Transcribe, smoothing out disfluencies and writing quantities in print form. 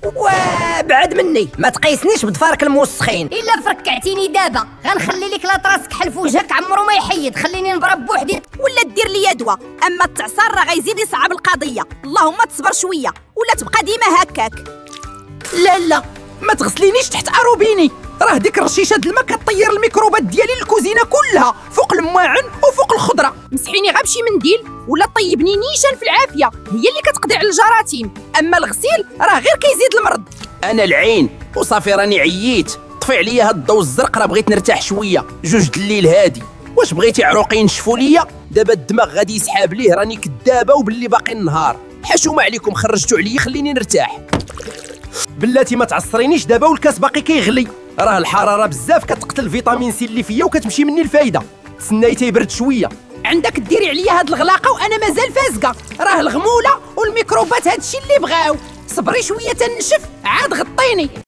وابعد مني، ما تقيسنيش بضفارك الموسخين. الا فركعتيني دابا غنخلي لك لاطراس كحل في وجهك عمرو ما يحيد. خليني نضرب بوحدي ولا دير لي دواء. اما التعصار راه غيزيد يصعب القضيه. اللهم تصبر شويه ولا تبقى ديما هكاك. لا ما تغسلينيش تحت اروبيني، راه ديك رشيشه د الماء كطير الميكروبات ديالي للكوزينه كلها فوق الماعن وفوق الخضره. مسحيني غير بشي منديل ولا طيبني نيشان في العافيه، هي اللي كتقضي على الجراثيم. اما الغسيل راه غير كيزيد المرض. انا العين وصافي راني عييت. طفي عليا هاد الضوء الزرق، راه بغيت نرتاح شويه. جوج د الليل هادي، واش بغيتي عروقي ينشفوا ليا؟ دابا الدماغ غادي يسحاب ليه، راني كدابه وباللي باقي النهار. حشومه عليكم، خرجتوا عليا خليني نرتاح. بلاتي ما تعصرينيش دابا والكاس باقي كيغلي، راه الحراره بزاف كتقتل فيتامين سي اللي فيا وكتمشي مني الفايده. تسناي تيبرد شويه. عندك ديري عليا هاد الغلاقه وانا مازال فازقه، راه الغموله والميكروبات هادشي اللي بغاو. صبري شويه تنشف عاد غطيني.